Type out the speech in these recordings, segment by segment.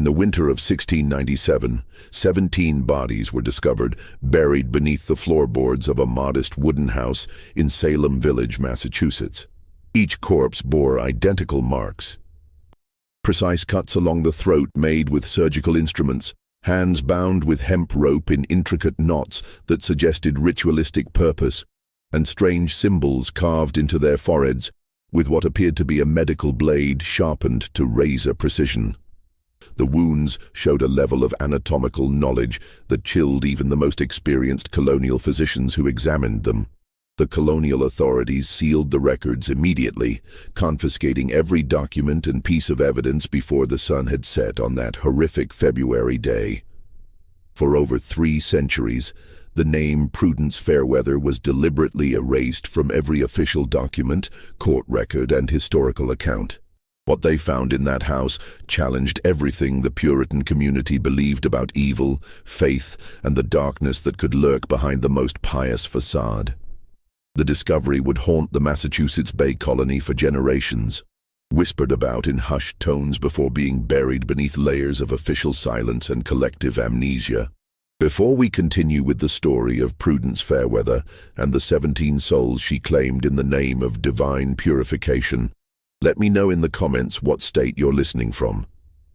In the winter of 1697, 17 bodies were discovered buried beneath the floorboards of a modest wooden house in Salem Village, Massachusetts. Each corpse bore identical marks. Precise cuts along the throat made with surgical instruments, hands bound with hemp rope in intricate knots that suggested ritualistic purpose, and strange symbols carved into their foreheads with what appeared to be a medical blade sharpened to razor precision. The wounds showed a level of anatomical knowledge that chilled even the most experienced colonial physicians who examined them. The colonial authorities sealed the records immediately, confiscating every document and piece of evidence before the sun had set on that horrific February day. For over 3 centuries, the name Prudence Fairweather was deliberately erased from every official document, court record, and historical account. What they found in that house challenged everything the Puritan community believed about evil, faith, and the darkness that could lurk behind the most pious facade. The discovery would haunt the Massachusetts Bay Colony for generations, whispered about in hushed tones before being buried beneath layers of official silence and collective amnesia. Before we continue with the story of Prudence Fairweather and the 17 souls she claimed in the name of divine purification, let me know in the comments what state you're listening from,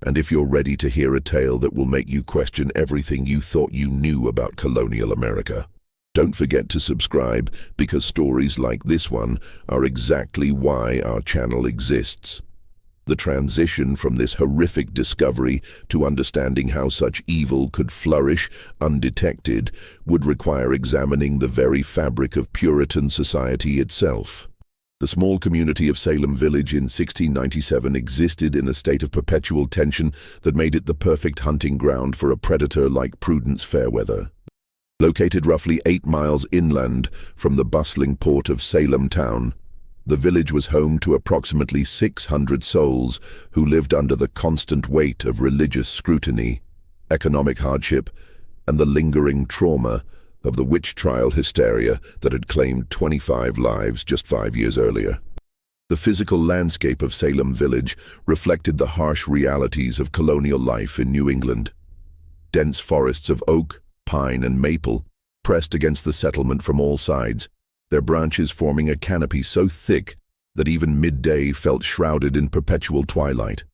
and if you're ready to hear a tale that will make you question everything you thought you knew about colonial America. Don't forget to subscribe, because stories like this one are exactly why our channel exists. The transition from this horrific discovery to understanding how such evil could flourish undetected would require examining the very fabric of Puritan society itself. The small community of Salem Village in 1697 existed in a state of perpetual tension that made it the perfect hunting ground for a predator like Prudence Fairweather. Located roughly 8 miles inland from the bustling port of Salem town, the village was home to approximately 600 souls who lived under the constant weight of religious scrutiny, economic hardship, and the lingering trauma of the witch trial hysteria that had claimed 25 lives just 5 years earlier. The physical landscape of Salem Village reflected the harsh realities of colonial life in New England. Dense forests of oak, pine, and maple pressed against the settlement from all sides, their branches forming a canopy so thick that even midday felt shrouded in perpetual twilight.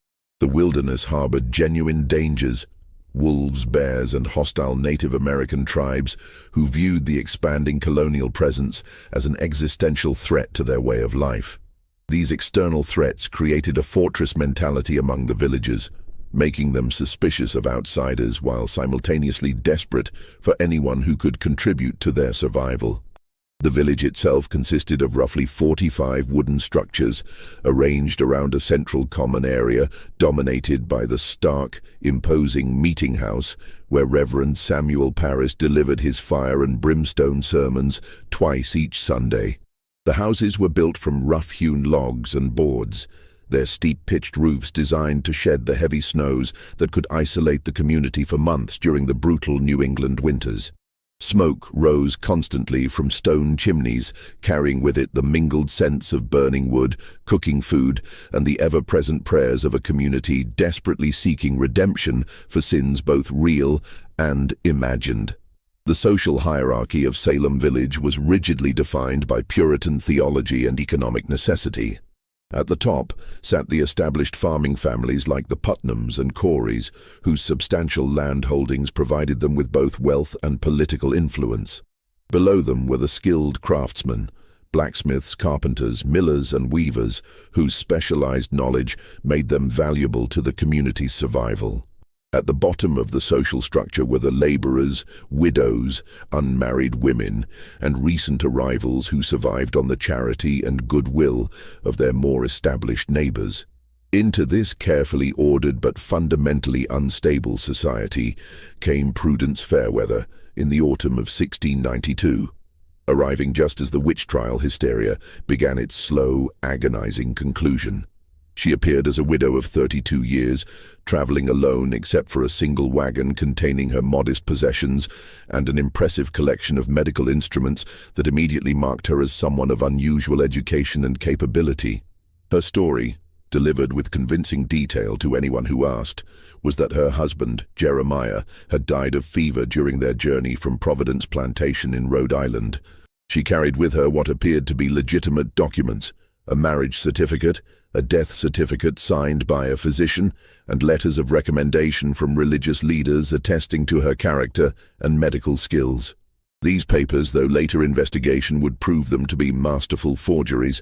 The wilderness harbored genuine dangers: wolves, bears, and hostile Native American tribes who viewed the expanding colonial presence as an existential threat to their way of life. These external threats created a fortress mentality among the villagers, making them suspicious of outsiders while simultaneously desperate for anyone who could contribute to their survival. The village itself consisted of roughly 45 wooden structures arranged around a central common area dominated by the stark, imposing meeting house where Reverend Samuel Parris delivered his fire and brimstone sermons twice each Sunday. The houses were built from rough-hewn logs and boards, their steep-pitched roofs designed to shed the heavy snows that could isolate the community for months during the brutal New England winters. Smoke rose constantly from stone chimneys, carrying with it the mingled scents of burning wood, cooking food, and the ever-present prayers of a community desperately seeking redemption for sins both real and imagined. The social hierarchy of Salem Village was rigidly defined by Puritan theology and economic necessity. At the top sat the established farming families like the Putnams and Coreys, whose substantial land holdings provided them with both wealth and political influence. Below them were the skilled craftsmen, blacksmiths, carpenters, millers, and weavers, whose specialized knowledge made them valuable to the community's survival. At the bottom of the social structure were the laborers, widows, unmarried women, and recent arrivals who survived on the charity and goodwill of their more established neighbors. Into this carefully ordered but fundamentally unstable society came Prudence Fairweather in the autumn of 1692, arriving just as the witch trial hysteria began its slow, agonizing conclusion. She appeared as a widow of 32 years, traveling alone except for a single wagon containing her modest possessions and an impressive collection of medical instruments that immediately marked her as someone of unusual education and capability. Her story, delivered with convincing detail to anyone who asked, was that her husband, Jeremiah, had died of fever during their journey from Providence Plantation in Rhode Island. She carried with her what appeared to be legitimate documents, a marriage certificate, a death certificate signed by a physician, and letters of recommendation from religious leaders attesting to her character and medical skills. These papers, though later investigation would prove them to be masterful forgeries,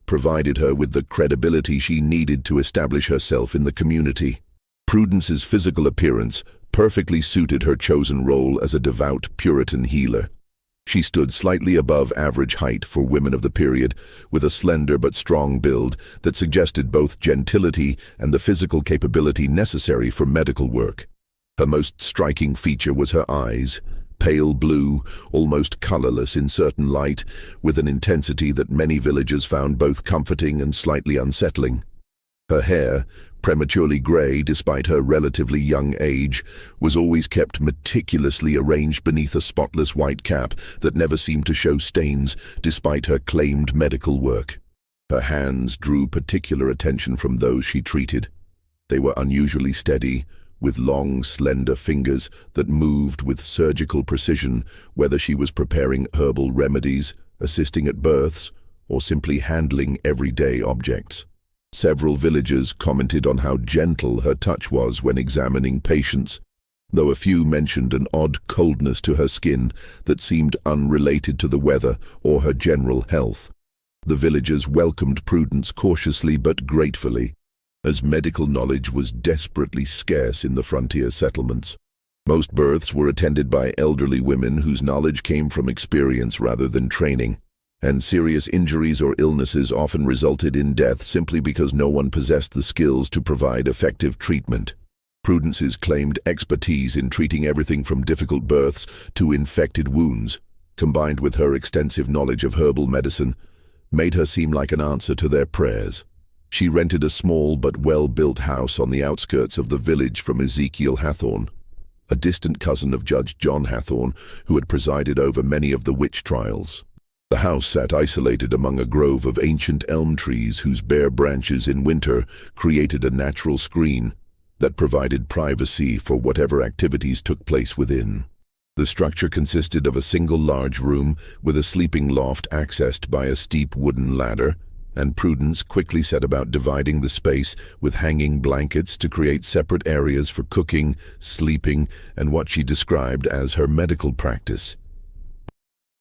provided her with the credibility she needed to establish herself in the community. Prudence's physical appearance perfectly suited her chosen role as a devout Puritan healer. She stood slightly above average height for women of the period, with a slender but strong build that suggested both gentility and the physical capability necessary for medical work. Her most striking feature was her eyes, pale blue, almost colorless in certain light, with an intensity that many villagers found both comforting and slightly unsettling. Her hair, prematurely gray despite her relatively young age, was always kept meticulously arranged beneath a spotless white cap that never seemed to show stains despite her claimed medical work. Her hands drew particular attention from those she treated. They were unusually steady, with long, slender fingers that moved with surgical precision, whether she was preparing herbal remedies, assisting at births, or simply handling everyday objects. Several villagers commented on how gentle her touch was when examining patients, though a few mentioned an odd coldness to her skin that seemed unrelated to the weather or her general health. The villagers welcomed Prudence cautiously but gratefully, as medical knowledge was desperately scarce in the frontier settlements. Most births were attended by elderly women whose knowledge came from experience rather than training, and serious injuries or illnesses often resulted in death simply because no one possessed the skills to provide effective treatment. Prudence's claimed expertise in treating everything from difficult births to infected wounds, combined with her extensive knowledge of herbal medicine, made her seem like an answer to their prayers. She rented a small but well-built house on the outskirts of the village from Ezekiel Hathorne, a distant cousin of Judge John Hathorne, who had presided over many of the witch trials. The house sat isolated among a grove of ancient elm trees whose bare branches in winter created a natural screen that provided privacy for whatever activities took place within. The structure consisted of a single large room with a sleeping loft accessed by a steep wooden ladder, and Prudence quickly set about dividing the space with hanging blankets to create separate areas for cooking, sleeping, and what she described as her medical practice.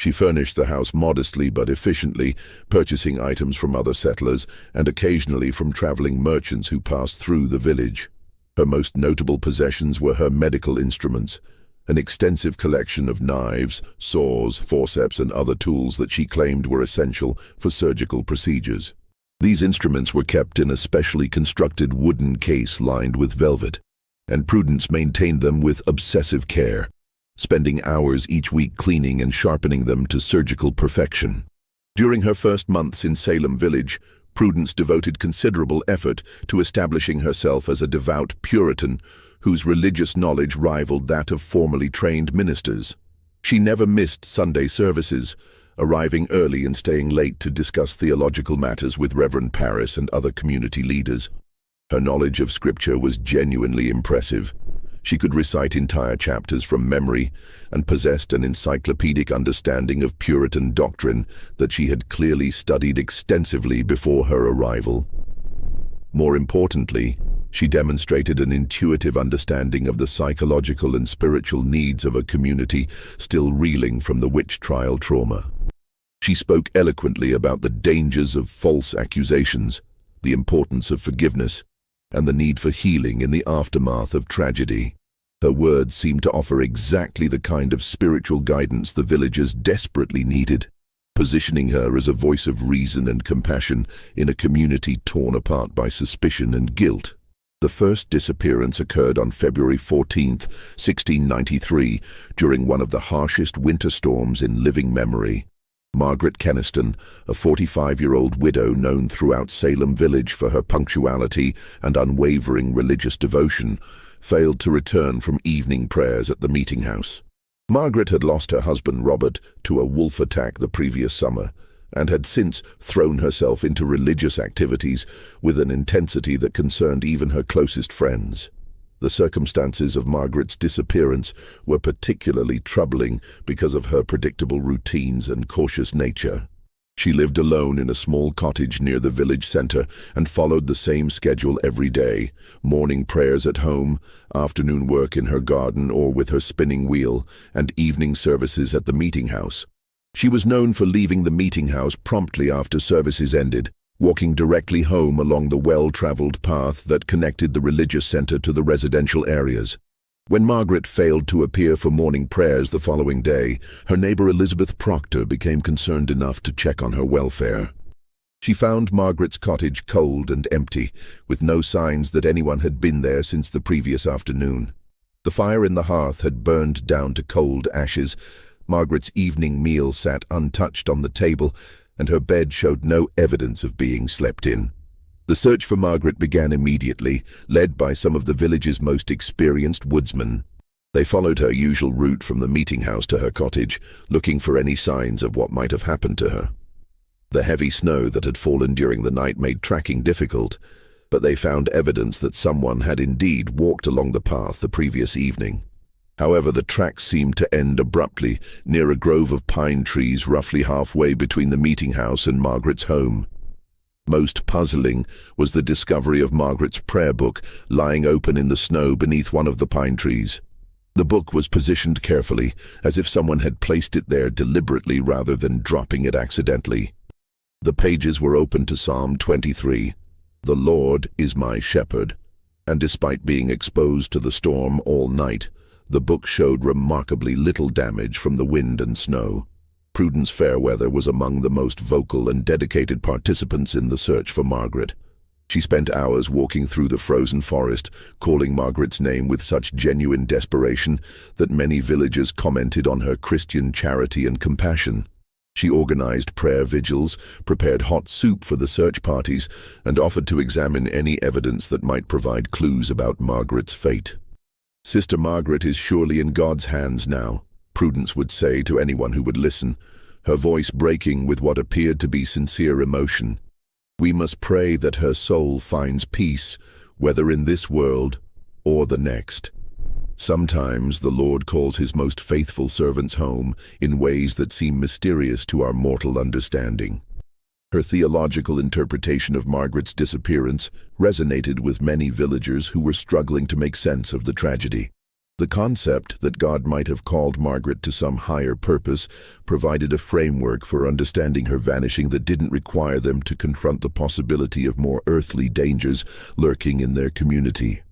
She furnished the house modestly but efficiently, purchasing items from other settlers and occasionally from traveling merchants who passed through the village. Her most notable possessions were her medical instruments, an extensive collection of knives, saws, forceps, and other tools that she claimed were essential for surgical procedures. These instruments were kept in a specially constructed wooden case lined with velvet, and Prudence maintained them with obsessive care, spending hours each week cleaning and sharpening them to surgical perfection. During her first months in Salem Village, Prudence devoted considerable effort to establishing herself as a devout Puritan whose religious knowledge rivaled that of formally trained ministers. She never missed Sunday services, arriving early and staying late to discuss theological matters with Reverend Parris and other community leaders. Her knowledge of Scripture was genuinely impressive. She could recite entire chapters from memory and possessed an encyclopedic understanding of Puritan doctrine that she had clearly studied extensively before her arrival. More importantly, she demonstrated an intuitive understanding of the psychological and spiritual needs of a community still reeling from the witch trial trauma. She spoke eloquently about the dangers of false accusations, the importance of forgiveness, and the need for healing in the aftermath of tragedy. Her words seemed to offer exactly the kind of spiritual guidance the villagers desperately needed, positioning her as a voice of reason and compassion in a community torn apart by suspicion and guilt. The first disappearance occurred on February 14, 1693, during one of the harshest winter storms in living memory. Margaret Keniston, a 45-year-old widow known throughout Salem Village for her punctuality and unwavering religious devotion, failed to return from evening prayers at the meeting house. Margaret had lost her husband Robert to a wolf attack the previous summer, and had since thrown herself into religious activities with an intensity that concerned even her closest friends. The circumstances of Margaret's disappearance were particularly troubling because of her predictable routines and cautious nature. She lived alone in a small cottage near the village centre and followed the same schedule every day: morning prayers at home, afternoon work in her garden or with her spinning wheel, and evening services at the meeting house. She was known for leaving the meeting house promptly after services ended, walking directly home along the well-travelled path that connected the religious centre to the residential areas. When Margaret failed to appear for morning prayers the following day, her neighbour Elizabeth Proctor became concerned enough to check on her welfare. She found Margaret's cottage cold and empty, with no signs that anyone had been there since the previous afternoon. The fire in the hearth had burned down to cold ashes. Margaret's evening meal sat untouched on the table, and her bed showed no evidence of being slept in. The search for Margaret began immediately, led by some of the village's most experienced woodsmen. They followed her usual route from the meeting house to her cottage, looking for any signs of what might have happened to her. The heavy snow that had fallen during the night made tracking difficult, but they found evidence that someone had indeed walked along the path the previous evening. However, the tracks seemed to end abruptly near a grove of pine trees roughly halfway between the meeting house and Margaret's home. Most puzzling was the discovery of Margaret's prayer book lying open in the snow beneath one of the pine trees. The book was positioned carefully, as if someone had placed it there deliberately rather than dropping it accidentally. The pages were open to Psalm 23, "The Lord is my shepherd," and despite being exposed to the storm all night, the book showed remarkably little damage from the wind and snow. Prudence Fairweather was among the most vocal and dedicated participants in the search for Margaret. She spent hours walking through the frozen forest, calling Margaret's name with such genuine desperation that many villagers commented on her Christian charity and compassion. She organized prayer vigils, prepared hot soup for the search parties, and offered to examine any evidence that might provide clues about Margaret's fate. "Sister Margaret is surely in God's hands now," Prudence would say to anyone who would listen, her voice breaking with what appeared to be sincere emotion. "We must pray that her soul finds peace, whether in this world or the next." Sometimes the Lord calls his most faithful servants home in ways that seem mysterious to our mortal understanding. Her theological interpretation of Margaret's disappearance resonated with many villagers who were struggling to make sense of the tragedy. The concept that God might have called Margaret to some higher purpose provided a framework for understanding her vanishing that didn't require them to confront the possibility of more earthly dangers lurking in their community.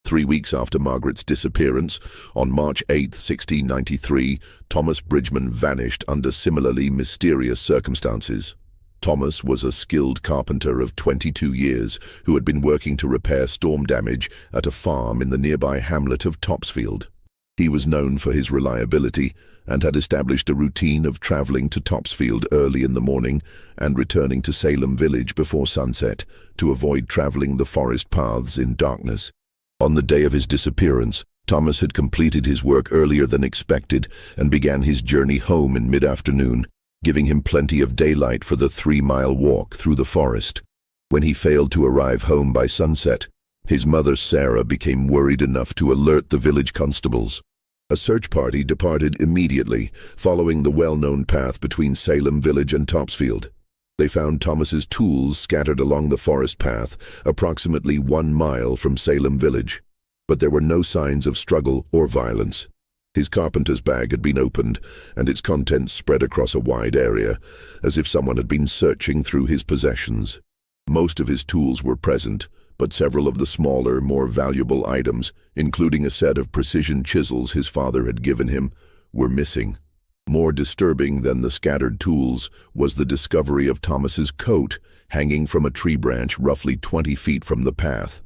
3 weeks after Margaret's disappearance, on March 8, 1693, Thomas Bridgman vanished under similarly mysterious circumstances. Thomas was a skilled carpenter of 22 years who had been working to repair storm damage at a farm in the nearby hamlet of Topsfield. He was known for his reliability and had established a routine of traveling to Topsfield early in the morning and returning to Salem village before sunset to avoid traveling the forest paths in darkness. On the day of his disappearance, Thomas had completed his work earlier than expected and began his journey home in mid-afternoon, giving him plenty of daylight for the 3-mile walk through the forest. When he failed to arrive home by sunset, his mother Sarah became worried enough to alert the village constables. A search party departed immediately, following the well-known path between Salem village and Topsfield. They found Thomas's tools scattered along the forest path, approximately 1 mile from Salem village, but there were no signs of struggle or violence. His carpenter's bag had been opened, and its contents spread across a wide area, as if someone had been searching through his possessions. Most of his tools were present, but several of the smaller, more valuable items, including a set of precision chisels his father had given him, were missing. More disturbing than the scattered tools was the discovery of Thomas's coat hanging from a tree branch roughly 20 feet from the path.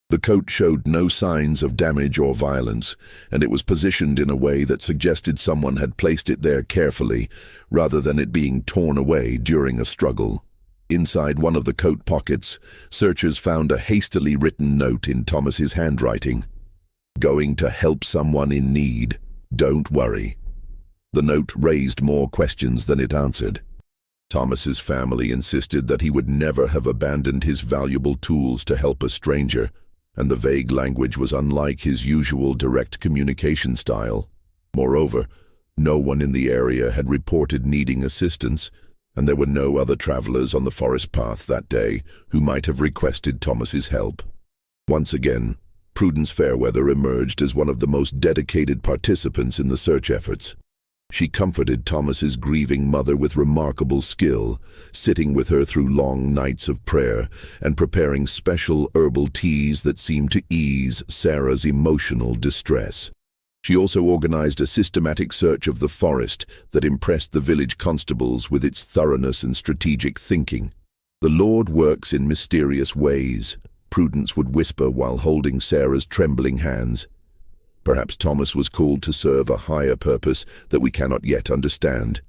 The coat showed no signs of damage or violence, and it was positioned in a way that suggested someone had placed it there carefully, rather than it being torn away during a struggle. Inside one of the coat pockets, searchers found a hastily written note in Thomas's handwriting. "Going to help someone in need. Don't worry." The note raised more questions than it answered. Thomas's family insisted that he would never have abandoned his valuable tools to help a stranger, and the vague language was unlike his usual direct communication style. Moreover, no one in the area had reported needing assistance, and there were no other travelers on the forest path that day who might have requested Thomas's help. Once again, Prudence Fairweather emerged as one of the most dedicated participants in the search efforts. She comforted Thomas's grieving mother with remarkable skill, sitting with her through long nights of prayer and preparing special herbal teas that seemed to ease Sarah's emotional distress. She also organized a systematic search of the forest that impressed the village constables with its thoroughness and strategic thinking. "The Lord works in mysterious ways," Prudence would whisper while holding Sarah's trembling hands. Perhaps Thomas was called to serve a higher purpose that we cannot yet understand.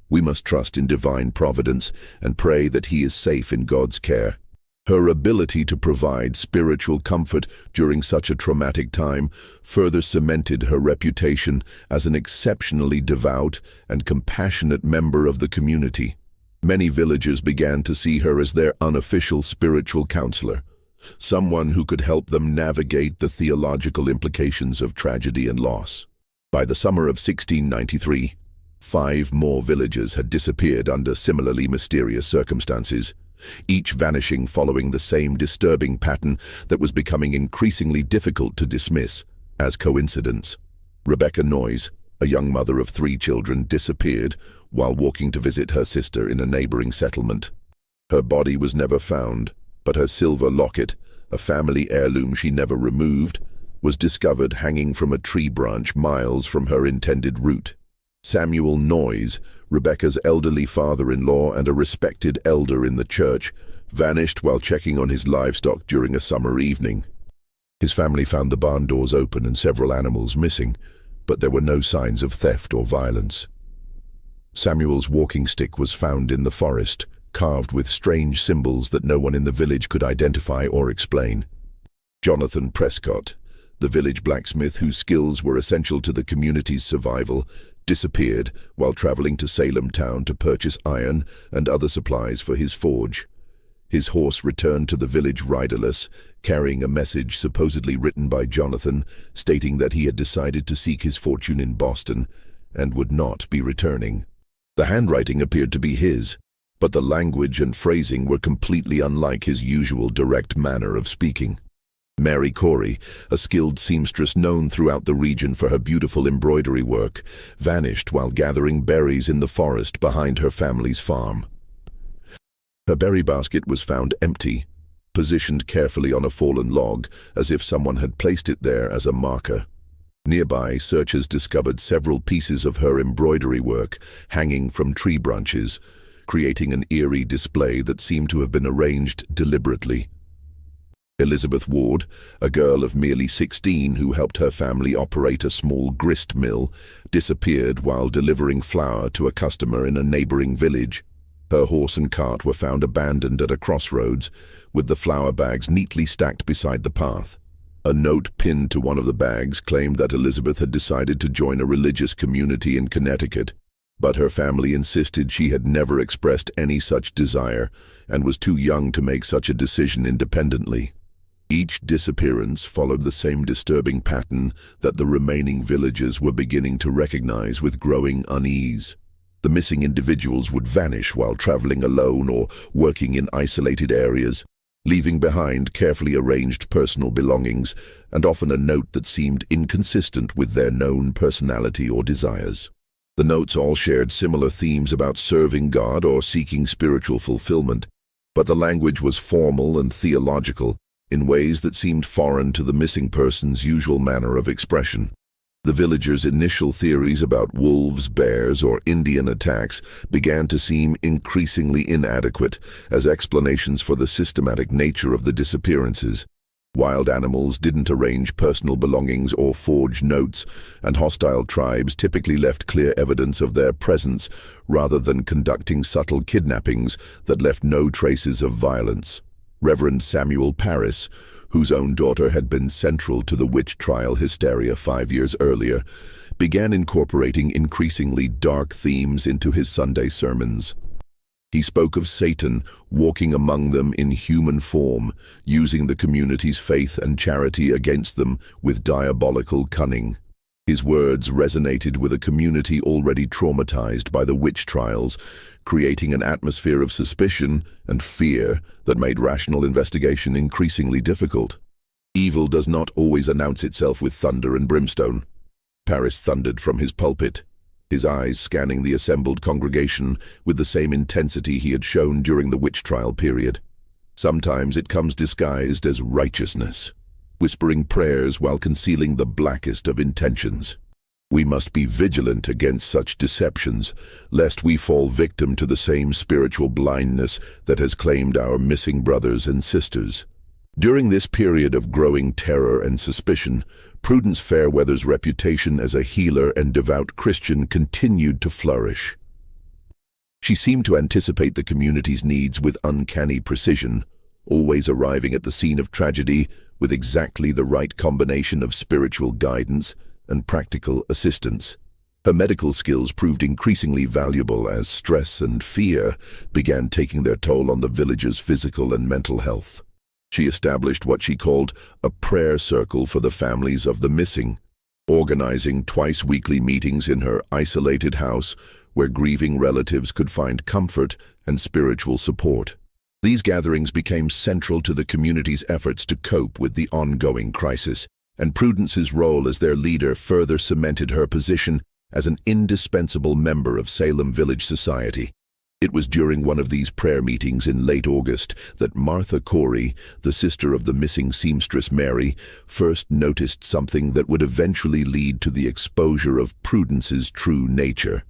We must trust in divine providence and pray that he is safe in God's care. Her ability to provide spiritual comfort during such a traumatic time further cemented her reputation as an exceptionally devout and compassionate member of the community. Many villagers began to see her as their unofficial spiritual counselor, someone who could help them navigate the theological implications of tragedy and loss. By the summer of 1693, 5 more villagers had disappeared under similarly mysterious circumstances, each vanishing following the same disturbing pattern that was becoming increasingly difficult to dismiss as coincidence. Rebecca Noyes, a young mother of 3 children, disappeared while walking to visit her sister in a neighboring settlement. Her body was never found, but her silver locket, a family heirloom she never removed, was discovered hanging from a tree branch miles from her intended route. Samuel Noyes, Rebecca's elderly father-in-law and a respected elder in the church, vanished while checking on his livestock during a summer evening. His family found the barn doors open and several animals missing, but there were no signs of theft or violence. Samuel's walking stick was found in the forest, carved with strange symbols that no one in the village could identify or explain. Jonathan Prescott, the village blacksmith whose skills were essential to the community's survival, disappeared while traveling to Salem town to purchase iron and other supplies for his forge. His horse returned to the village riderless, carrying a message supposedly written by Jonathan, stating that he had decided to seek his fortune in Boston and would not be returning. The handwriting appeared to be his, but the language and phrasing were completely unlike his usual direct manner of speaking. Mary Corey, a skilled seamstress known throughout the region for her beautiful embroidery work, vanished while gathering berries in the forest behind her family's farm. Her berry basket was found empty, positioned carefully on a fallen log, as if someone had placed it there as a marker. Nearby, searchers discovered several pieces of her embroidery work hanging from tree branches, creating an eerie display that seemed to have been arranged deliberately. Elizabeth Ward, a girl of merely 16 who helped her family operate a small grist mill, disappeared while delivering flour to a customer in a neighboring village. Her horse and cart were found abandoned at a crossroads, with the flour bags neatly stacked beside the path. A note pinned to one of the bags claimed that Elizabeth had decided to join a religious community in Connecticut, but her family insisted she had never expressed any such desire and was too young to make such a decision independently. Each disappearance followed the same disturbing pattern that the remaining villagers were beginning to recognize with growing unease. The missing individuals would vanish while traveling alone or working in isolated areas, leaving behind carefully arranged personal belongings and often a note that seemed inconsistent with their known personality or desires. The notes all shared similar themes about serving God or seeking spiritual fulfillment, but the language was formal and theological, in ways that seemed foreign to the missing person's usual manner of expression. The villagers' initial theories about wolves, bears, or Indian attacks began to seem increasingly inadequate as explanations for the systematic nature of the disappearances. Wild animals didn't arrange personal belongings or forge notes, and hostile tribes typically left clear evidence of their presence rather than conducting subtle kidnappings that left no traces of violence. Reverend Samuel Parris, whose own daughter had been central to the witch trial hysteria 5 years earlier, began incorporating increasingly dark themes into his Sunday sermons. He spoke of Satan walking among them in human form, using the community's faith and charity against them with diabolical cunning. His words resonated with a community already traumatized by the witch trials, creating an atmosphere of suspicion and fear that made rational investigation increasingly difficult. Evil does not always announce itself with thunder and brimstone. Paris thundered from his pulpit, his eyes scanning the assembled congregation with the same intensity he had shown during the witch trial period. Sometimes it comes disguised as righteousness, whispering prayers while concealing the blackest of intentions. We must be vigilant against such deceptions, lest we fall victim to the same spiritual blindness that has claimed our missing brothers and sisters. During this period of growing terror and suspicion, Prudence Fairweather's reputation as a healer and devout Christian continued to flourish. She seemed to anticipate the community's needs with uncanny precision, always arriving at the scene of tragedy with exactly the right combination of spiritual guidance and practical assistance. Her medical skills proved increasingly valuable as stress and fear began taking their toll on the village's physical and mental health. She established what she called a prayer circle for the families of the missing, organizing twice-weekly meetings in her isolated house where grieving relatives could find comfort and spiritual support. These gatherings became central to the community's efforts to cope with the ongoing crisis, and Prudence's role as their leader further cemented her position as an indispensable member of Salem village society. It was during one of these prayer meetings in late August that Martha Corey, the sister of the missing seamstress Mary, first noticed something that would eventually lead to the exposure of Prudence's true nature.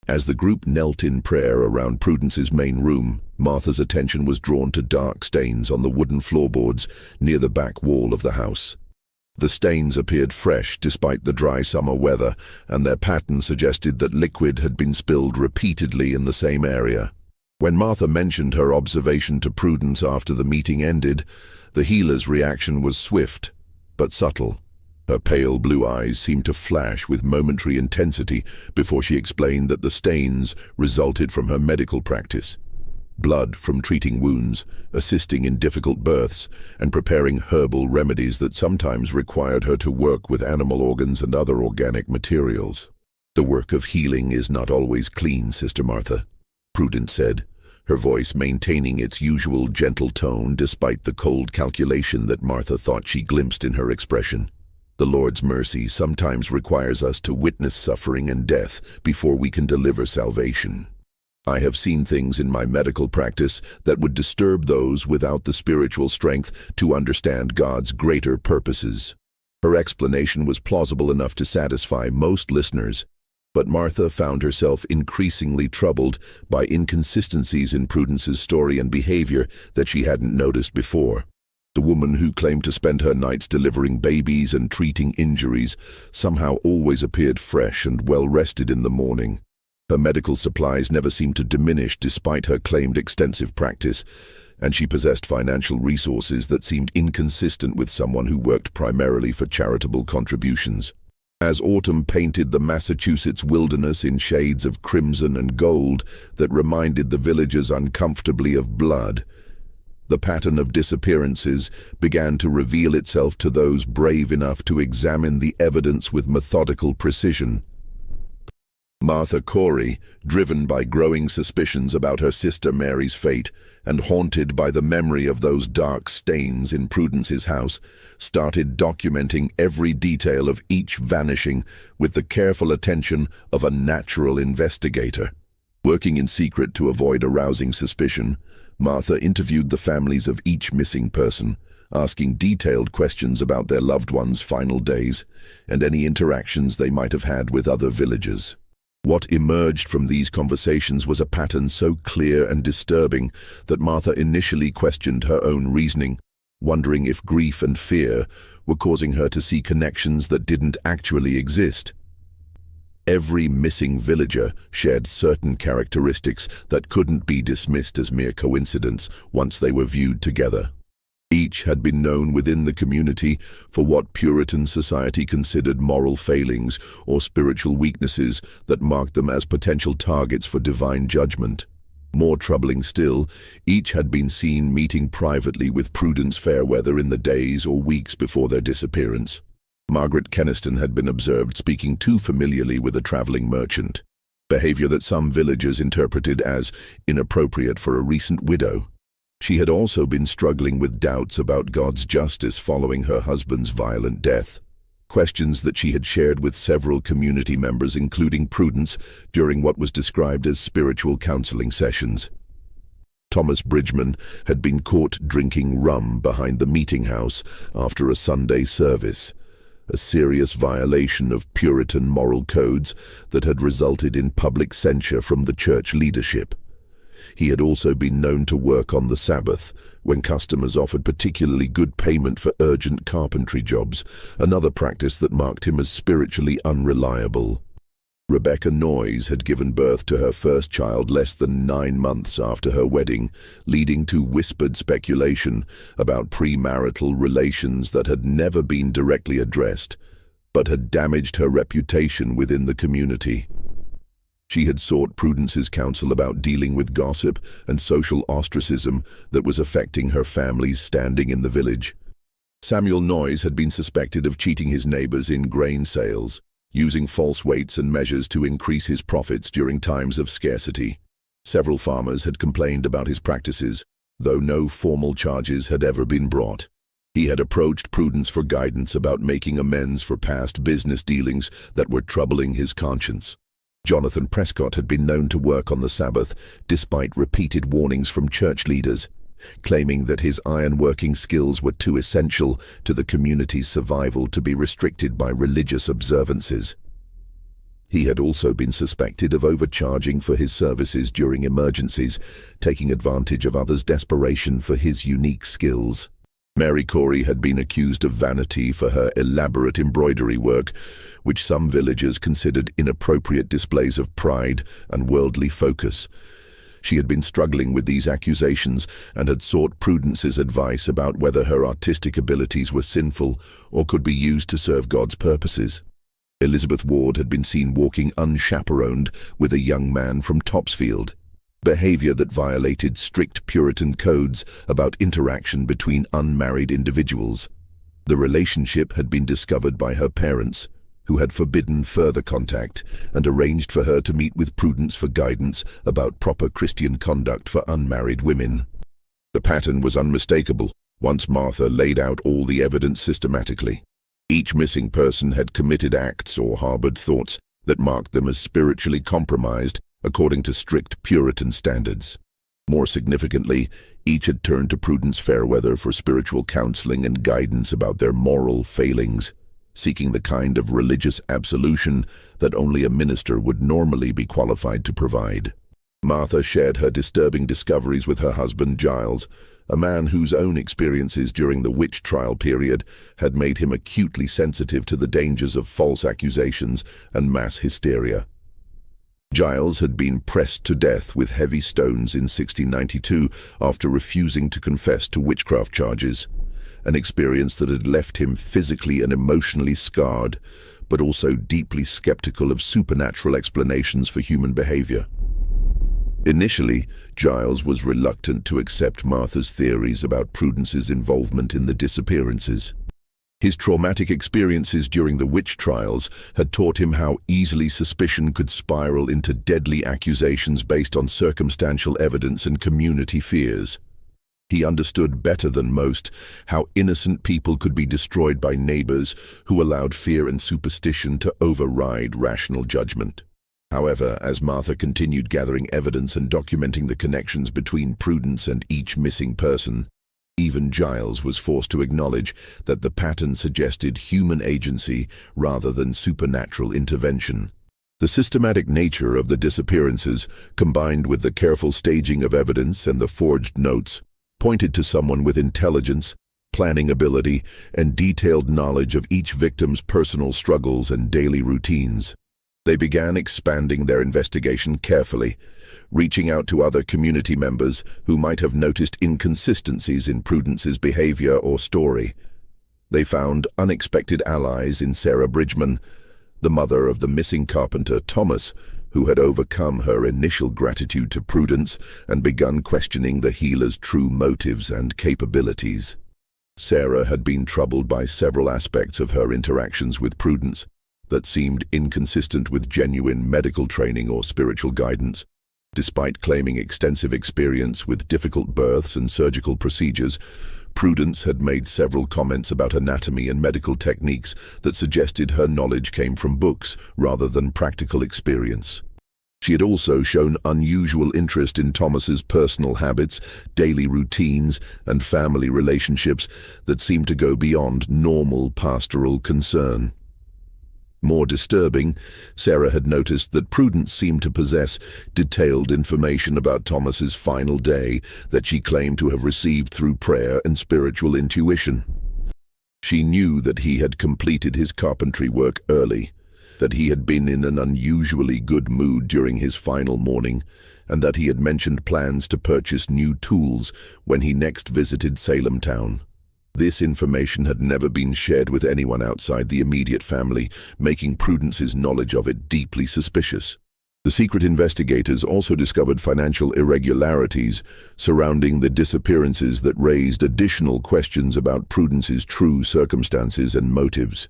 As the group knelt in prayer around Prudence's main room, Martha's attention was drawn to dark stains on the wooden floorboards near the back wall of the house. The stains appeared fresh despite the dry summer weather, and their pattern suggested that liquid had been spilled repeatedly in the same area. When Martha mentioned her observation to Prudence after the meeting ended, the healer's reaction was swift but subtle. Her pale blue eyes seemed to flash with momentary intensity before she explained that the stains resulted from her medical practice. Blood from treating wounds, assisting in difficult births, and preparing herbal remedies that sometimes required her to work with animal organs and other organic materials. "The work of healing is not always clean, Sister Martha," Prudence said, her voice maintaining its usual gentle tone despite the cold calculation that Martha thought she glimpsed in her expression. "The Lord's mercy sometimes requires us to witness suffering and death before we can deliver salvation. I have seen things in my medical practice that would disturb those without the spiritual strength to understand God's greater purposes." Her explanation was plausible enough to satisfy most listeners, but Martha found herself increasingly troubled by inconsistencies in Prudence's story and behavior that she hadn't noticed before. The woman who claimed to spend her nights delivering babies and treating injuries somehow always appeared fresh and well-rested in the morning. Her medical supplies never seemed to diminish despite her claimed extensive practice, and she possessed financial resources that seemed inconsistent with someone who worked primarily for charitable contributions. As autumn painted the Massachusetts wilderness in shades of crimson and gold that reminded the villagers uncomfortably of blood, the pattern of disappearances began to reveal itself to those brave enough to examine the evidence with methodical precision. Martha Corey, driven by growing suspicions about her sister Mary's fate and haunted by the memory of those dark stains in Prudence's house, started documenting every detail of each vanishing with the careful attention of a natural investigator. Working in secret to avoid arousing suspicion, Martha interviewed the families of each missing person, asking detailed questions about their loved ones' final days and any interactions they might have had with other villagers. What emerged from these conversations was a pattern so clear and disturbing that Martha initially questioned her own reasoning, wondering if grief and fear were causing her to see connections that didn't actually exist. Every missing villager shared certain characteristics that couldn't be dismissed as mere coincidence once they were viewed together. Each had been known within the community for what Puritan society considered moral failings or spiritual weaknesses that marked them as potential targets for divine judgment. More troubling still, each had been seen meeting privately with Prudence Fairweather in the days or weeks before their disappearance. Margaret Keniston had been observed speaking too familiarly with a traveling merchant, behavior that some villagers interpreted as inappropriate for a recent widow. She had also been struggling with doubts about God's justice following her husband's violent death, questions that she had shared with several community members, including Prudence, during what was described as spiritual counseling sessions. Thomas Bridgman had been caught drinking rum behind the meeting house after a Sunday service, a serious violation of Puritan moral codes that had resulted in public censure from the church leadership. He had also been known to work on the Sabbath, when customers offered particularly good payment for urgent carpentry jobs, another practice that marked him as spiritually unreliable. Rebecca Noyes had given birth to her first child less than 9 months after her wedding, leading to whispered speculation about premarital relations that had never been directly addressed, but had damaged her reputation within the community. She had sought Prudence's counsel about dealing with gossip and social ostracism that was affecting her family's standing in the village. Samuel Noyes had been suspected of cheating his neighbors in grain sales, using false weights and measures to increase his profits during times of scarcity. Several farmers had complained about his practices, though no formal charges had ever been brought. He had approached Prudence for guidance about making amends for past business dealings that were troubling his conscience. Jonathan Prescott had been known to work on the Sabbath despite repeated warnings from church leaders, claiming that his ironworking skills were too essential to the community's survival to be restricted by religious observances. He had also been suspected of overcharging for his services during emergencies, taking advantage of others' desperation for his unique skills. Mary Corey had been accused of vanity for her elaborate embroidery work, which some villagers considered inappropriate displays of pride and worldly focus. She had been struggling with these accusations and had sought Prudence's advice about whether her artistic abilities were sinful or could be used to serve God's purposes. Elizabeth Ward had been seen walking unchaperoned with a young man from Topsfield, behavior that violated strict Puritan codes about interaction between unmarried individuals. The relationship had been discovered by her parents, who had forbidden further contact and arranged for her to meet with Prudence for guidance about proper Christian conduct for unmarried women. The pattern was unmistakable once Martha laid out all the evidence systematically. Each missing person had committed acts or harbored thoughts that marked them as spiritually compromised according to strict Puritan standards. More significantly, each had turned to Prudence Fairweather for spiritual counseling and guidance about their moral failings, seeking the kind of religious absolution that only a minister would normally be qualified to provide. Martha shared her disturbing discoveries with her husband Giles, a man whose own experiences during the witch trial period had made him acutely sensitive to the dangers of false accusations and mass hysteria. Giles had been pressed to death with heavy stones in 1692 after refusing to confess to witchcraft charges, an experience that had left him physically and emotionally scarred, but also deeply skeptical of supernatural explanations for human behavior. Initially, Giles was reluctant to accept Martha's theories about Prudence's involvement in the disappearances. His traumatic experiences during the witch trials had taught him how easily suspicion could spiral into deadly accusations based on circumstantial evidence and community fears. He understood better than most how innocent people could be destroyed by neighbors who allowed fear and superstition to override rational judgment. However, as Martha continued gathering evidence and documenting the connections between Prudence and each missing person, even Giles was forced to acknowledge that the pattern suggested human agency rather than supernatural intervention. The systematic nature of the disappearances, combined with the careful staging of evidence and the forged notes, pointed to someone with intelligence, planning ability, and detailed knowledge of each victim's personal struggles and daily routines. They began expanding their investigation carefully, reaching out to other community members who might have noticed inconsistencies in Prudence's behavior or story. They found unexpected allies in Sarah Bridgman, the mother of the missing carpenter Thomas, who had overcome her initial gratitude to Prudence and begun questioning the healer's true motives and capabilities. Sarah had been troubled by several aspects of her interactions with Prudence that seemed inconsistent with genuine medical training or spiritual guidance. Despite claiming extensive experience with difficult births and surgical procedures, Prudence had made several comments about anatomy and medical techniques that suggested her knowledge came from books rather than practical experience. She had also shown unusual interest in Thomas's personal habits, daily routines, and family relationships that seemed to go beyond normal pastoral concern. More disturbing, Sarah had noticed that Prudence seemed to possess detailed information about Thomas's final day that she claimed to have received through prayer and spiritual intuition. She knew that he had completed his carpentry work early, that he had been in an unusually good mood during his final morning, and that he had mentioned plans to purchase new tools when he next visited Salem town. This information had never been shared with anyone outside the immediate family, making Prudence's knowledge of it deeply suspicious. The secret investigators also discovered financial irregularities surrounding the disappearances that raised additional questions about Prudence's true circumstances and motives.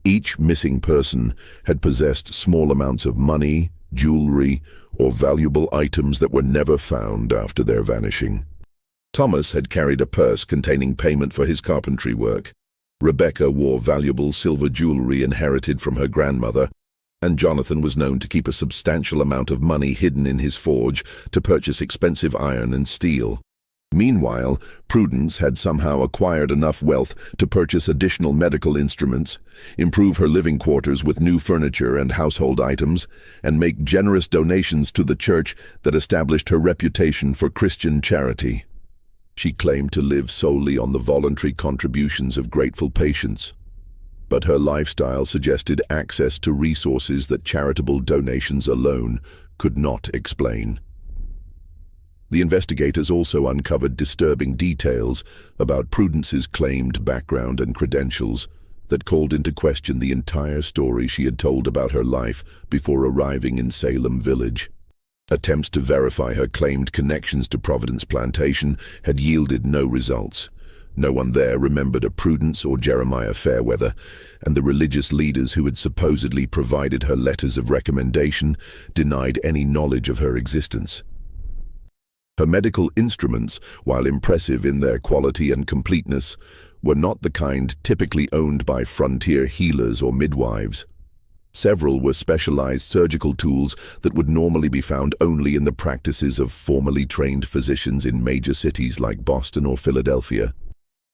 Each missing person had possessed small amounts of money, jewelry, or valuable items that were never found after their vanishing. Thomas had carried a purse containing payment for his carpentry work. Rebecca wore valuable silver jewelry inherited from her grandmother, and Jonathan was known to keep a substantial amount of money hidden in his forge to purchase expensive iron and steel. Meanwhile, Prudence had somehow acquired enough wealth to purchase additional medical instruments, improve her living quarters with new furniture and household items, and make generous donations to the church that established her reputation for Christian charity. She claimed to live solely on the voluntary contributions of grateful patients, but her lifestyle suggested access to resources that charitable donations alone could not explain. The investigators also uncovered disturbing details about Prudence's claimed background and credentials that called into question the entire story she had told about her life before arriving in Salem Village. Attempts to verify her claimed connections to Providence Plantation had yielded no results. No one there remembered a Prudence or Jeremiah Fairweather, and the religious leaders who had supposedly provided her letters of recommendation denied any knowledge of her existence. Her medical instruments, while impressive in their quality and completeness, were not the kind typically owned by frontier healers or midwives. Several were specialized surgical tools that would normally be found only in the practices of formally trained physicians in major cities like Boston or Philadelphia.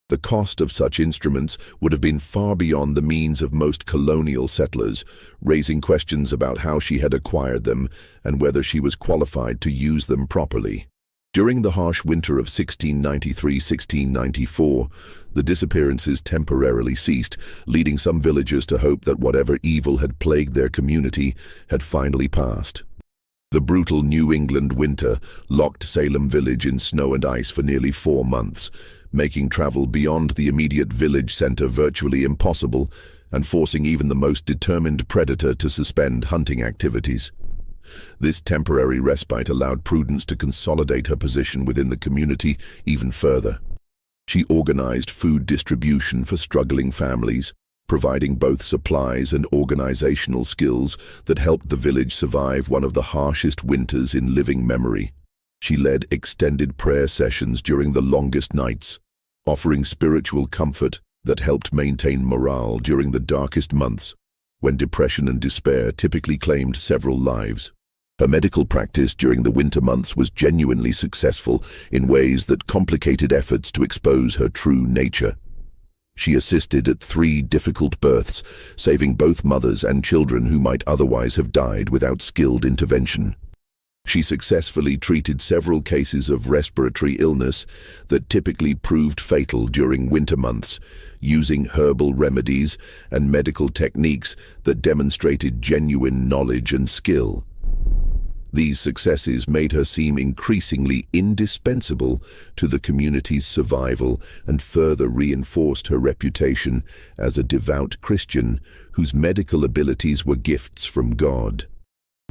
The cost of such instruments would have been far beyond the means of most colonial settlers, raising questions about how she had acquired them and whether she was qualified to use them properly. During the harsh winter of 1693-1694, the disappearances temporarily ceased, leading some villagers to hope that whatever evil had plagued their community had finally passed. The brutal New England winter locked Salem Village in snow and ice for nearly 4 months, making travel beyond the immediate village center virtually impossible and forcing even the most determined predator to suspend hunting activities. This temporary respite allowed Prudence to consolidate her position within the community even further. She organized food distribution for struggling families, providing both supplies and organizational skills that helped the village survive one of the harshest winters in living memory. She led extended prayer sessions during the longest nights, offering spiritual comfort that helped maintain morale during the darkest months, when depression and despair typically claimed several lives. Her medical practice during the winter months was genuinely successful in ways that complicated efforts to expose her true nature. She assisted at 3 difficult births, saving both mothers and children who might otherwise have died without skilled intervention. She successfully treated several cases of respiratory illness that typically proved fatal during winter months, using herbal remedies and medical techniques that demonstrated genuine knowledge and skill. These successes made her seem increasingly indispensable to the community's survival and further reinforced her reputation as a devout Christian whose medical abilities were gifts from God.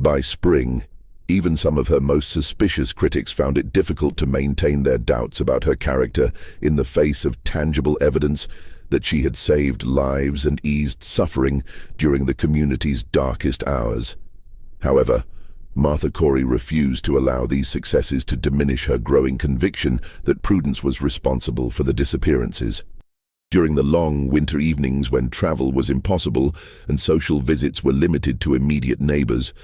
By spring, even some of her most suspicious critics found it difficult to maintain their doubts about her character in the face of tangible evidence that she had saved lives and eased suffering during the community's darkest hours. However, Martha Corey refused to allow these successes to diminish her growing conviction that Prudence was responsible for the disappearances. During the long winter evenings when travel was impossible and social visits were limited to immediate neighbors,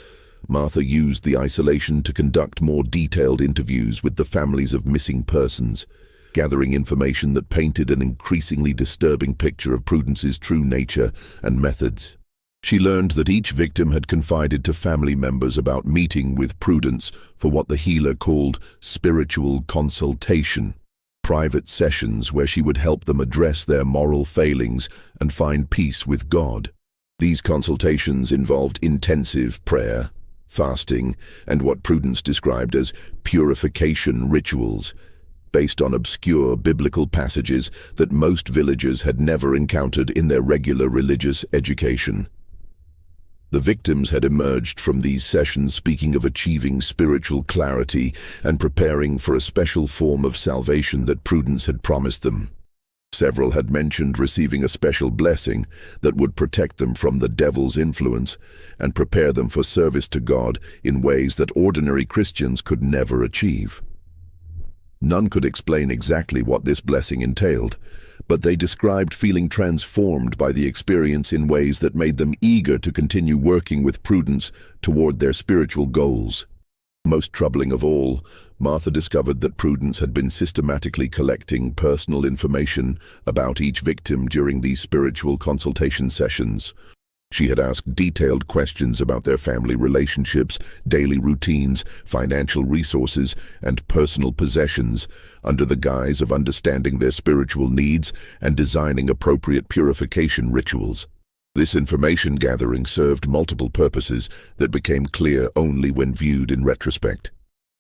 Martha used the isolation to conduct more detailed interviews with the families of missing persons, gathering information that painted an increasingly disturbing picture of Prudence's true nature and methods. She learned that each victim had confided to family members about meeting with Prudence for what the healer called spiritual consultation, private sessions where she would help them address their moral failings and find peace with God. These consultations involved intensive prayer, fasting, and what Prudence described as purification rituals, based on obscure biblical passages that most villagers had never encountered in their regular religious education. The victims had emerged from these sessions speaking of achieving spiritual clarity and preparing for a special form of salvation that Prudence had promised them. Several had mentioned receiving a special blessing that would protect them from the devil's influence and prepare them for service to God in ways that ordinary Christians could never achieve. None could explain exactly what this blessing entailed, but they described feeling transformed by the experience in ways that made them eager to continue working with Prudence toward their spiritual goals. Most troubling of all, Martha discovered that Prudence had been systematically collecting personal information about each victim during these spiritual consultation sessions. She had asked detailed questions about their family relationships, daily routines, financial resources, and personal possessions, under the guise of understanding their spiritual needs and designing appropriate purification rituals. This information gathering served multiple purposes that became clear only when viewed in retrospect.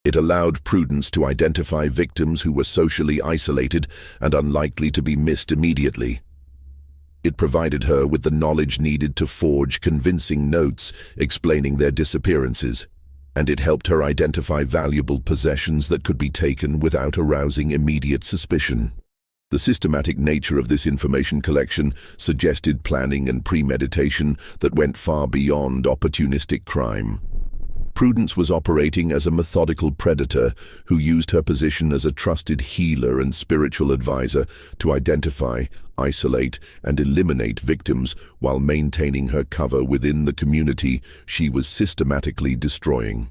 It allowed Prudence to identify victims who were socially isolated and unlikely to be missed immediately. It provided her with the knowledge needed to forge convincing notes explaining their disappearances, and it helped her identify valuable possessions that could be taken without arousing immediate suspicion. The systematic nature of this information collection suggested planning and premeditation that went far beyond opportunistic crime. Prudence was operating as a methodical predator who used her position as a trusted healer and spiritual advisor to identify, isolate, and eliminate victims while maintaining her cover within the community she was systematically destroying.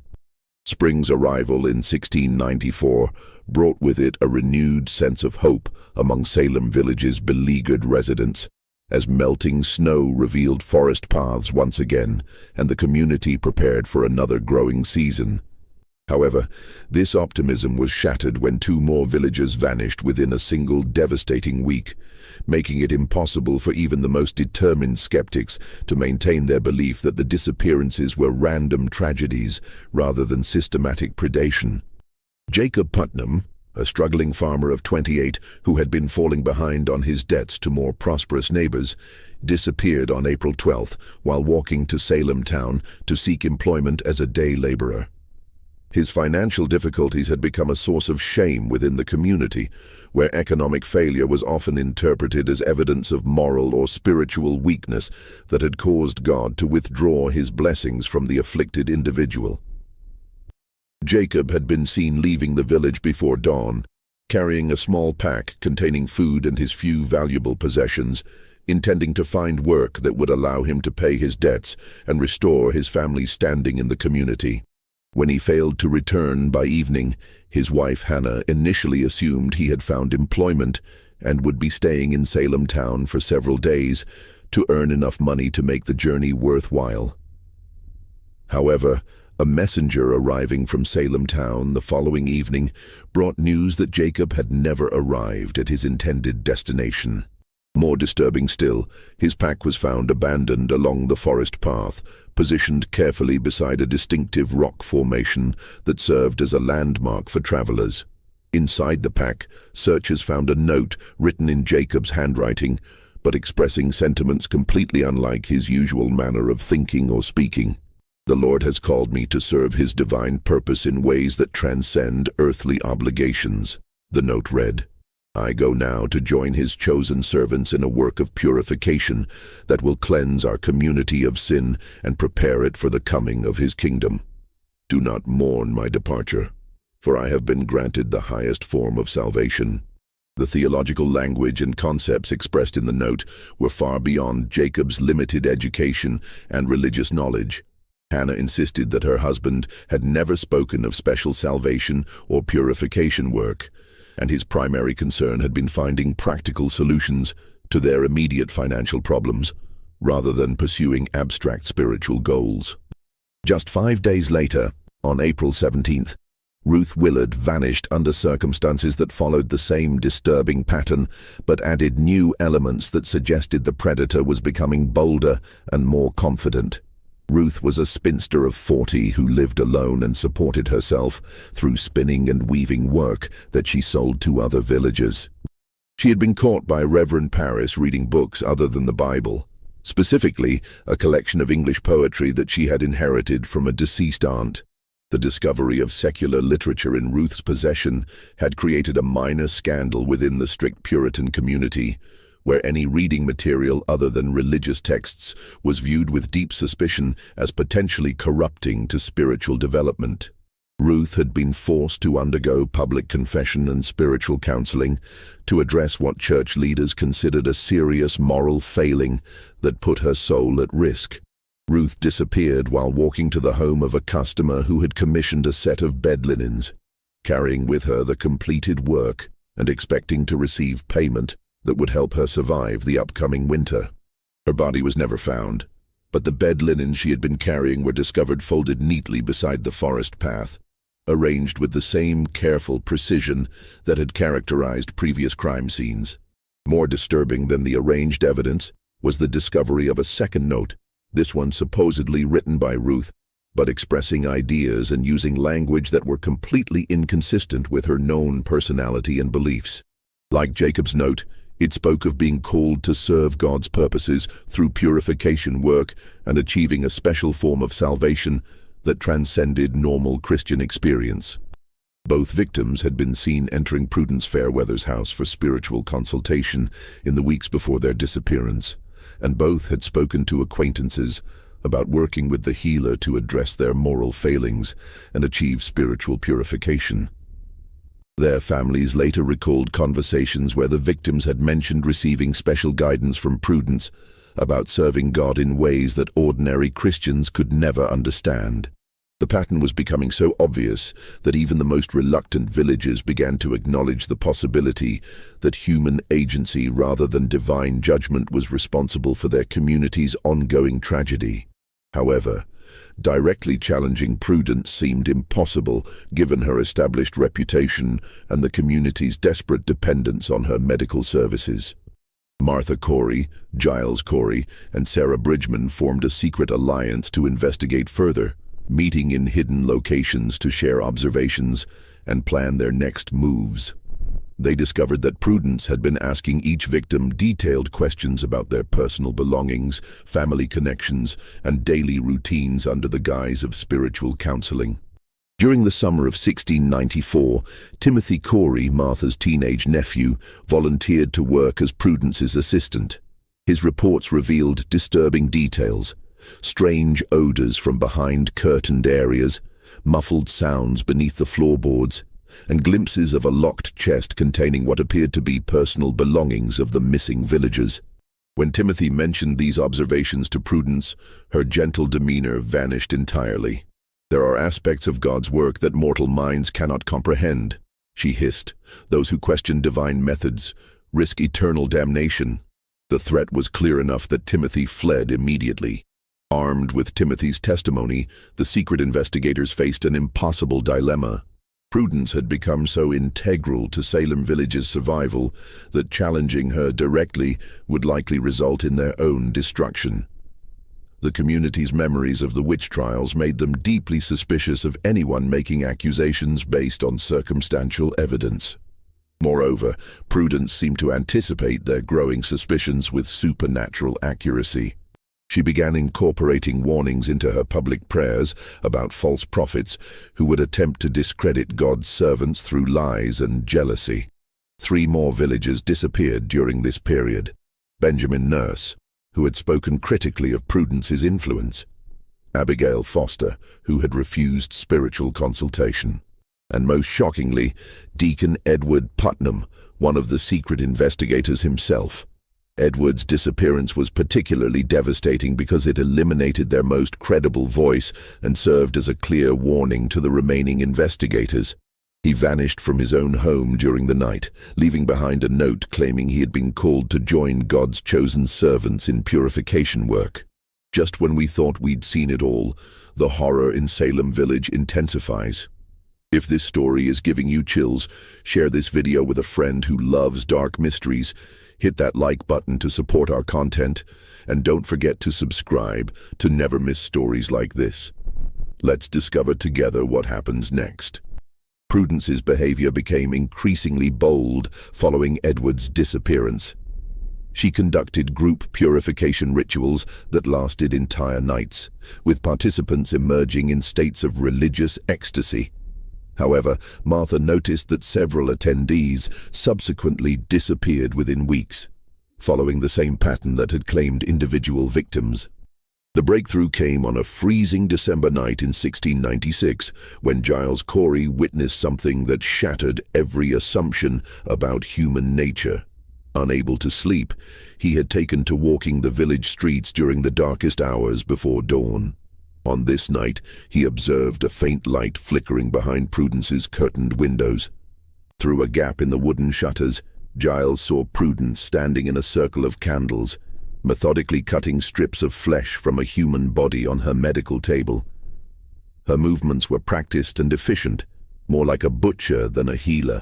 Spring's arrival in 1694 brought with it a renewed sense of hope among Salem Village's beleaguered residents, as melting snow revealed forest paths once again, and the community prepared for another growing season. However, this optimism was shattered when 2 more villagers vanished within a single devastating week, making it impossible for even the most determined skeptics to maintain their belief that the disappearances were random tragedies rather than systematic predation. Jacob Putnam, a struggling farmer of 28 who had been falling behind on his debts to more prosperous neighbors, disappeared on April 12th while walking to Salem town to seek employment as a day laborer. His financial difficulties had become a source of shame within the community, where economic failure was often interpreted as evidence of moral or spiritual weakness that had caused God to withdraw his blessings from the afflicted individual. Jacob had been seen leaving the village before dawn, carrying a small pack containing food and his few valuable possessions, intending to find work that would allow him to pay his debts and restore his family's standing in the community. When he failed to return by evening, his wife Hannah initially assumed he had found employment and would be staying in Salem town for several days to earn enough money to make the journey worthwhile. However, a messenger arriving from Salem town the following evening brought news that Jacob had never arrived at his intended destination. More disturbing still, his pack was found abandoned along the forest path, positioned carefully beside a distinctive rock formation that served as a landmark for travelers. Inside the pack, searchers found a note written in Jacob's handwriting, but expressing sentiments completely unlike his usual manner of thinking or speaking. The Lord has called me to serve His divine purpose in ways that transcend earthly obligations. The note read, I go now to join His chosen servants in a work of purification that will cleanse our community of sin and prepare it for the coming of His kingdom. Do not mourn my departure, for I have been granted the highest form of salvation. The theological language and concepts expressed in the note were far beyond Jacob's limited education and religious knowledge. Hannah insisted that her husband had never spoken of special salvation or purification work, and his primary concern had been finding practical solutions to their immediate financial problems, rather than pursuing abstract spiritual goals. Just 5 days later, on April 17th, Ruth Willard vanished under circumstances that followed the same disturbing pattern, but added new elements that suggested the predator was becoming bolder and more confident. Ruth was a spinster of 40 who lived alone and supported herself through spinning and weaving work that she sold to other villagers. She had been caught by Reverend Parris reading books other than the Bible, specifically a collection of English poetry that she had inherited from a deceased aunt. The discovery of secular literature in Ruth's possession had created a minor scandal within the strict Puritan community, where any reading material other than religious texts was viewed with deep suspicion as potentially corrupting to spiritual development. Ruth had been forced to undergo public confession and spiritual counseling to address what church leaders considered a serious moral failing that put her soul at risk. Ruth disappeared while walking to the home of a customer who had commissioned a set of bed linens, carrying with her the completed work and expecting to receive payment that would help her survive the upcoming winter. Her body was never found, but the bed linens she had been carrying were discovered folded neatly beside the forest path, arranged with the same careful precision that had characterized previous crime scenes. More disturbing than the arranged evidence was the discovery of a second note, this one supposedly written by Ruth, but expressing ideas and using language that were completely inconsistent with her known personality and beliefs. Like Jacob's note, it spoke of being called to serve God's purposes through purification work and achieving a special form of salvation that transcended normal Christian experience. Both victims had been seen entering Prudence Fairweather's house for spiritual consultation in the weeks before their disappearance, and both had spoken to acquaintances about working with the healer to address their moral failings and achieve spiritual purification. Their families later recalled conversations where the victims had mentioned receiving special guidance from Prudence about serving God in ways that ordinary Christians could never understand. The pattern was becoming so obvious that even the most reluctant villagers began to acknowledge the possibility that human agency rather than divine judgment was responsible for their community's ongoing tragedy. However, directly challenging Prudence seemed impossible given her established reputation and the community's desperate dependence on her medical services. Martha Corey, Giles Corey, and Sarah Bridgman formed a secret alliance to investigate further, meeting in hidden locations to share observations and plan their next moves. They discovered that Prudence had been asking each victim detailed questions about their personal belongings, family connections, and daily routines under the guise of spiritual counseling. During the summer of 1694, Timothy Corey, Martha's teenage nephew, volunteered to work as Prudence's assistant. His reports revealed disturbing details: strange odors from behind curtained areas, muffled sounds beneath the floorboards, and glimpses of a locked chest containing what appeared to be personal belongings of the missing villagers. When Timothy mentioned these observations to Prudence, her gentle demeanor vanished entirely. "There are aspects of God's work that mortal minds cannot comprehend," she hissed. "Those who question divine methods risk eternal damnation." The threat was clear enough that Timothy fled immediately. Armed with Timothy's testimony, the secret investigators faced an impossible dilemma. Prudence had become so integral to Salem Village's survival that challenging her directly would likely result in their own destruction. The community's memories of the witch trials made them deeply suspicious of anyone making accusations based on circumstantial evidence. Moreover, Prudence seemed to anticipate their growing suspicions with supernatural accuracy. She began incorporating warnings into her public prayers about false prophets who would attempt to discredit God's servants through lies and jealousy. 3 more villagers disappeared during this period. Benjamin Nurse, who had spoken critically of Prudence's influence; Abigail Foster, who had refused spiritual consultation; and most shockingly, Deacon Edward Putnam, one of the secret investigators himself. Edward's disappearance was particularly devastating because it eliminated their most credible voice and served as a clear warning to the remaining investigators. He vanished from his own home during the night, leaving behind a note claiming he had been called to join God's chosen servants in purification work. Just when we thought we'd seen it all, the horror in Salem Village intensifies. If this story is giving you chills, share this video with a friend who loves dark mysteries. Hit that like button to support our content, and don't forget to subscribe to never miss stories like this. Let's discover together what happens next. Prudence's behavior became increasingly bold following Edward's disappearance. She conducted group purification rituals that lasted entire nights, with participants emerging in states of religious ecstasy. However, Martha noticed that several attendees subsequently disappeared within weeks, following the same pattern that had claimed individual victims. The breakthrough came on a freezing December night in 1696, when Giles Corey witnessed something that shattered every assumption about human nature. Unable to sleep, he had taken to walking the village streets during the darkest hours before dawn. On this night, he observed a faint light flickering behind Prudence's curtained windows. Through a gap in the wooden shutters, Giles saw Prudence standing in a circle of candles, methodically cutting strips of flesh from a human body on her medical table. Her movements were practiced and efficient, more like a butcher than a healer.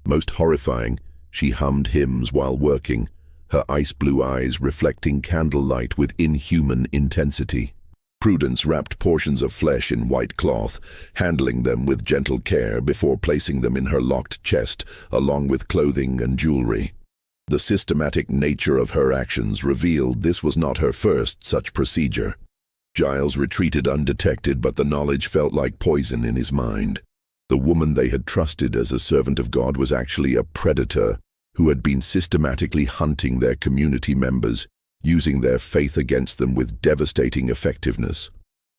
Most horrifying, she hummed hymns while working, her ice-blue eyes reflecting candlelight with inhuman intensity. Prudence wrapped portions of flesh in white cloth, handling them with gentle care before placing them in her locked chest, along with clothing and jewelry. The systematic nature of her actions revealed this was not her first such procedure. Giles retreated undetected, but the knowledge felt like poison in his mind. The woman they had trusted as a servant of God was actually a predator who had been systematically hunting their community members, using their faith against them with devastating effectiveness.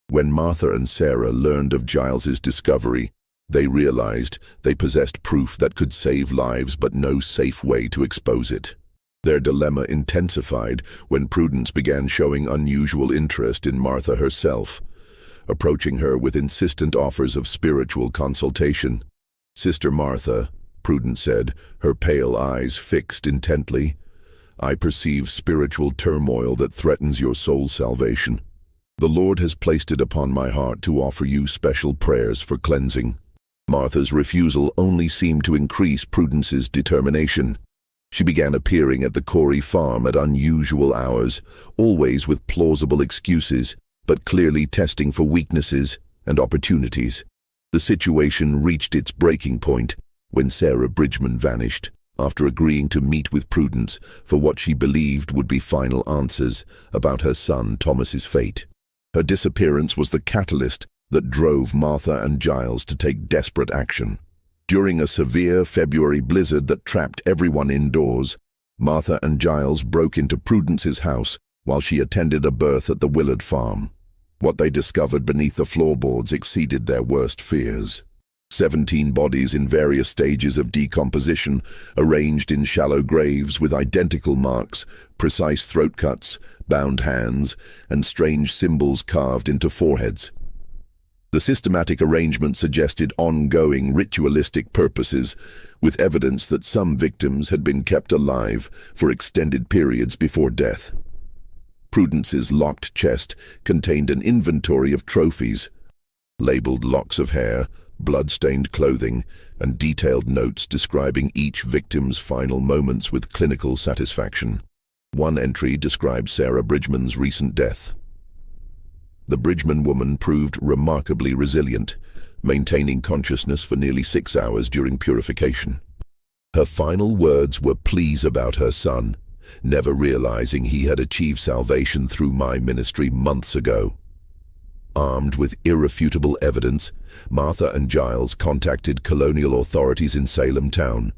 When Martha and Sarah learned of Giles's discovery, they realized they possessed proof that could save lives but no safe way to expose it. Their dilemma intensified when Prudence began showing unusual interest in Martha herself, approaching her with insistent offers of spiritual consultation. "Sister Martha," Prudence said, her pale eyes fixed intently, "I perceive spiritual turmoil that threatens your soul's salvation. The Lord has placed it upon my heart to offer you special prayers for cleansing." Martha's refusal only seemed to increase Prudence's determination. She began appearing at the Corey farm at unusual hours, always with plausible excuses, but clearly testing for weaknesses and opportunities. The situation reached its breaking point when Sarah Bridgman vanished, after agreeing to meet with Prudence for what she believed would be final answers about her son Thomas's fate. Her disappearance was the catalyst that drove Martha and Giles to take desperate action. During a severe February blizzard that trapped everyone indoors, Martha and Giles broke into Prudence's house while she attended a birth at the Willard farm. What they discovered beneath the floorboards exceeded their worst fears. 17 bodies in various stages of decomposition, arranged in shallow graves with identical marks, precise throat cuts, bound hands, and strange symbols carved into foreheads. The systematic arrangement suggested ongoing ritualistic purposes, with evidence that some victims had been kept alive for extended periods before death. Prudence's locked chest contained an inventory of trophies, labeled locks of hair, blood-stained clothing, and detailed notes describing each victim's final moments with clinical satisfaction. One entry described Sarah Bridgman's recent death. The Bridgman woman proved remarkably resilient, maintaining consciousness for nearly 6 hours during purification. Her final words were pleas about her son, never realizing he had achieved salvation through my ministry months ago. Armed with irrefutable evidence, Martha and Giles contacted Colonial authorities in Salem town.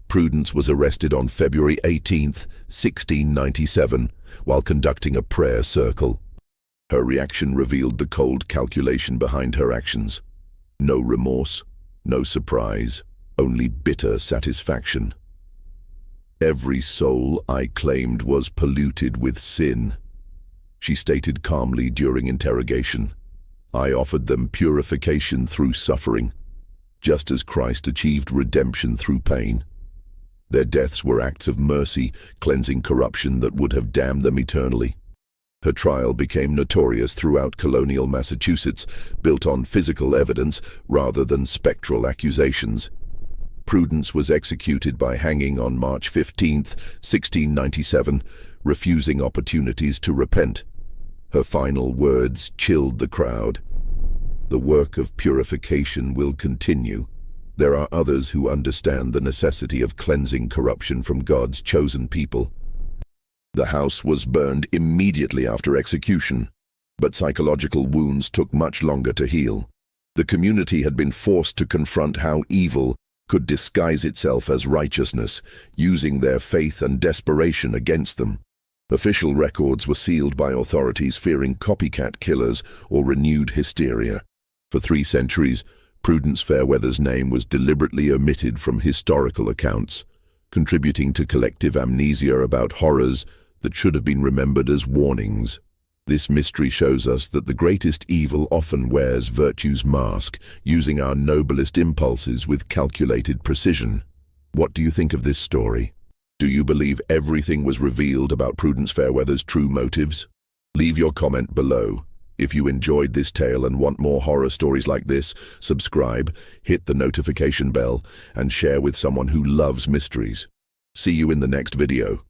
Prudence was arrested on February 18, 1697, while conducting a prayer circle. Her reaction revealed the cold calculation behind her actions. No remorse, no surprise, only bitter satisfaction. "Every soul I claimed was polluted with sin," she stated calmly during interrogation. "I offered them purification through suffering, just as Christ achieved redemption through pain. Their deaths were acts of mercy, cleansing corruption that would have damned them eternally." Her trial became notorious throughout Colonial Massachusetts, built on physical evidence rather than spectral accusations. Prudence was executed by hanging on March 15, 1697, refusing opportunities to repent. Her final words chilled the crowd. "The work of purification will continue. There are others who understand the necessity of cleansing corruption from God's chosen people." The house was burned immediately after execution, but psychological wounds took much longer to heal. The community had been forced to confront how evil could disguise itself as righteousness, using their faith and desperation against them. Official records were sealed by authorities fearing copycat killers or renewed hysteria. For 3 centuries, Prudence Fairweather's name was deliberately omitted from historical accounts, contributing to collective amnesia about horrors that should have been remembered as warnings. This mystery shows us that the greatest evil often wears virtue's mask, using our noblest impulses with calculated precision. What do you think of this story? Do you believe everything was revealed about Prudence Fairweather's true motives? Leave your comment below. If you enjoyed this tale and want more horror stories like this, subscribe, hit the notification bell, and share with someone who loves mysteries. See you in the next video.